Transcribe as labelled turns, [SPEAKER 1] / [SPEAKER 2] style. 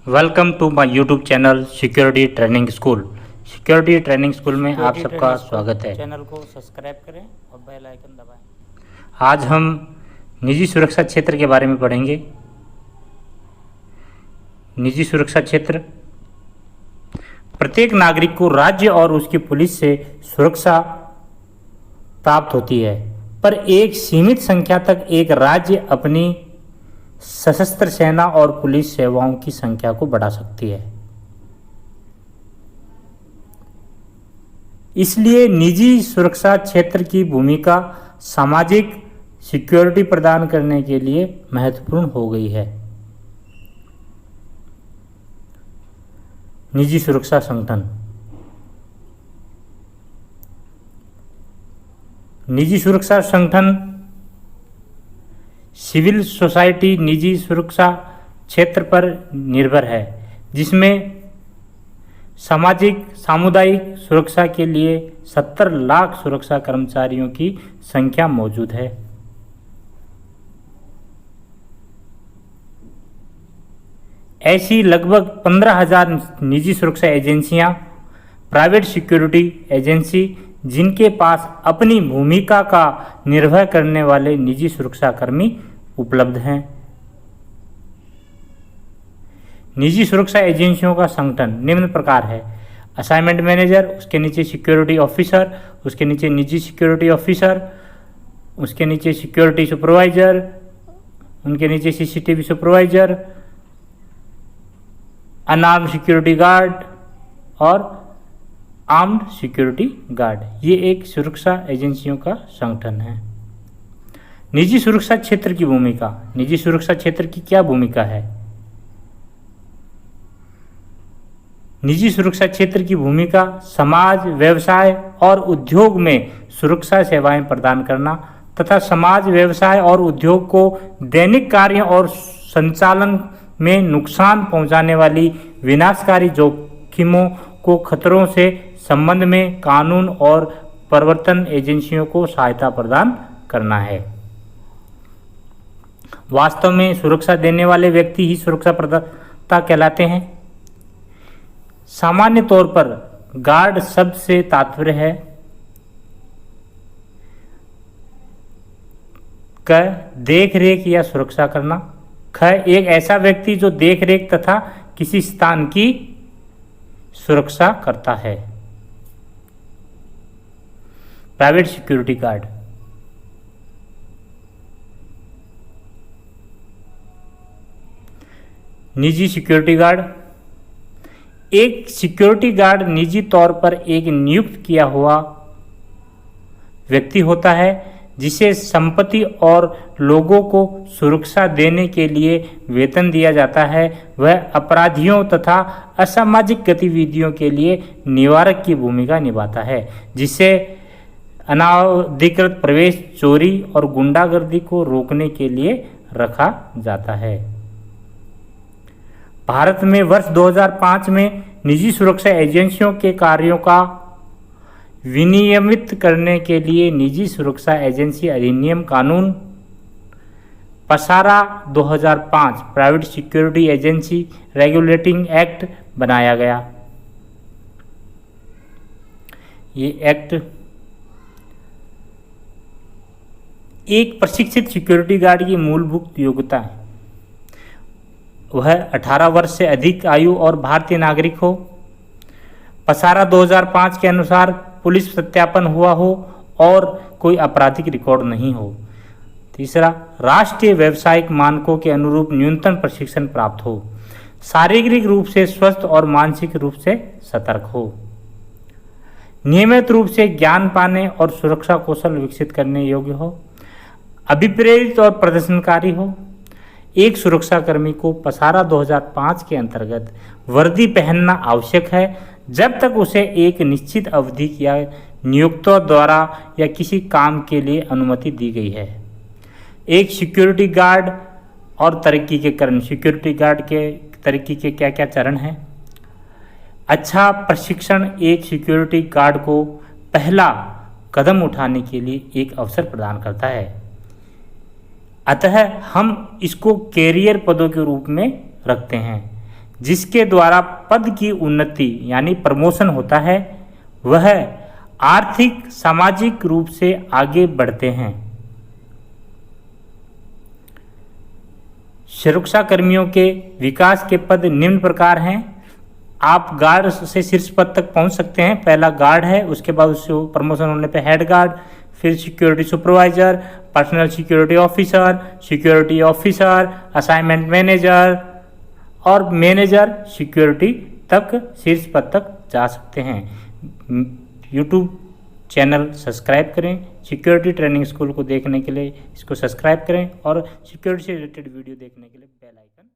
[SPEAKER 1] Welcome to my YouTube channel security training school. Security training school में आप सबका स्वागत है।
[SPEAKER 2] चैनल को सब्सक्राइब करें और बेल आइकन दबाएं।
[SPEAKER 1] आज हम निजी सुरक्षा क्षेत्र के बारे में पढ़ेंगे। निजी सुरक्षा क्षेत्र प्रत्येक नागरिक को राज्य और उसकी पुलिस से सुरक्षा प्राप्त होती है, पर एक सीमित संख्या तक एक राज्य अपनी सशस्त्र सेना और पुलिस सेवाओं की संख्या को बढ़ा सकती है। इसलिए निजी सुरक्षा क्षेत्र की भूमिका सामाजिक सिक्योरिटी प्रदान करने के लिए महत्वपूर्ण हो गई है। निजी सुरक्षा संगठन। निजी सुरक्षा संगठन सिविल सोसाइटी निजी सुरक्षा क्षेत्र पर निर्भर है, जिसमें सामाजिक सामुदायिक सुरक्षा के लिए 70 लाख सुरक्षा कर्मचारियों की संख्या मौजूद है। ऐसी लगभग 15,000 निजी सुरक्षा एजेंसियां, प्राइवेट सिक्योरिटी एजेंसी, जिनके पास अपनी भूमिका का निर्वहन करने वाले निजी सुरक्षाकर्मी उपलब्ध हैं। निजी सुरक्षा एजेंसियों का संगठन निम्न प्रकार है: असाइनमेंट मैनेजर, उसके नीचे सिक्योरिटी ऑफिसर, उसके नीचे निजी सिक्योरिटी ऑफिसर, उसके नीचे सिक्योरिटी सुपरवाइजर, उनके नीचे CCTV supervisor, unarmoured security guard और आर्म्ड सिक्योरिटी गार्ड। ये एक सुरक्षा एजेंसियों का संगठन है। निजी सुरक्षा क्षेत्र की भूमिका। निजी सुरक्षा क्षेत्र की क्या भूमिका है? निजी सुरक्षा क्षेत्र की भूमिका समाज, व्यवसाय और उद्योग में सुरक्षा सेवाएं प्रदान करना तथा समाज, व्यवसाय और उद्योग को दैनिक कार्य और संचालन में नुकसान पहुंचाने वाली विनाशकारी जोखिमों को खतरों से संबंध में कानून और प्रवर्तन एजेंसियों को सहायता प्रदान करना है। वास्तव में सुरक्षा देने वाले व्यक्ति ही सुरक्षा प्रदाता कहलाते हैं। सामान्य तौर पर गार्ड शब्द से तात्पर्य है क देख रेख या सुरक्षा करना, ख एक ऐसा व्यक्ति जो देख रेख तथा किसी स्थान की सुरक्षा करता है। Private security guard. निजी सिक्योरिटी गार्ड। एक सिक्योरिटी गार्ड निजी तौर पर एक नियुक्त किया हुआ व्यक्ति होता है, जिसे संपत्ति और लोगों को सुरक्षा देने के लिए वेतन दिया जाता है। वह अपराधियों तथा असामाजिक गतिविधियों के लिए निवारक की भूमिका निभाता है, जिससे अनाधिकृत प्रवेश, चोरी और गुंडागर्दी को रोकने के लिए रखा जाता है। भारत में वर्ष 2005 में निजी सुरक्षा एजेंसियों के कार्यों का विनियमित करने के लिए निजी सुरक्षा एजेंसी अधिनियम कानून पसारा 2005 private security agency regulating act बनाया गया। ये एक्ट एक प्रशिक्षित सिक्योरिटी गार्ड की मूलभूत योग्यता है वह 18 वर्ष से अधिक आयु और भारतीय नागरिक हो, पसारा 2005 के अनुसार पुलिस सत्यापन हुआ हो और कोई आपराधिक रिकॉर्ड नहीं हो। तीसरा, राष्ट्रीय व्यावसायिक मानकों के अनुरूप न्यूनतम प्रशिक्षण प्राप्त हो, शारीरिक रूप से स्वस्थ और मानसिक रूप से सतर्क हो, नियमित रूप से ज्ञान पाने और सुरक्षा कौशल विकसित करने योग्य हो, अभिप्रेरित और प्रदर्शनकारी हो। एक सुरक्षाकर्मी को पसारा 2005 के अंतर्गत वर्दी पहनना आवश्यक है जब तक उसे एक निश्चित अवधि या नियोक्ता द्वारा या किसी काम के लिए अनुमति दी गई है। एक सिक्योरिटी गार्ड और तरक्की के चरण। सिक्योरिटी गार्ड के तरक्की के क्या क्या चरण हैं? अच्छा प्रशिक्षण एक सिक्योरिटी गार्ड को पहला कदम उठाने के लिए एक अवसर प्रदान करता है। अतः हम इसको कैरियर पदों के रूप में रखते हैं। जिसके द्वारा पद की उन्नति यानी प्रमोशन होता है, वह आर्थिक सामाजिक रूप से आगे बढ़ते हैं। सुरक्षा कर्मियों के विकास के पद निम्न प्रकार हैं। आप गार्ड से शीर्ष पद तक पहुंच सकते हैं। पहला गार्ड है, उसके बाद उससे प्रमोशन होने पे हेड गार्ड, फिर security supervisor, personal security officer, assignment manager और मैनेजर सिक्योरिटी तक शीर्ष पद तक जा सकते हैं। यूट्यूब चैनल सब्सक्राइब करें। सिक्योरिटी ट्रेनिंग स्कूल को देखने के लिए इसको सब्सक्राइब करें और सिक्योरिटी से रिलेटेड वीडियो देखने के लिए बेल आइकन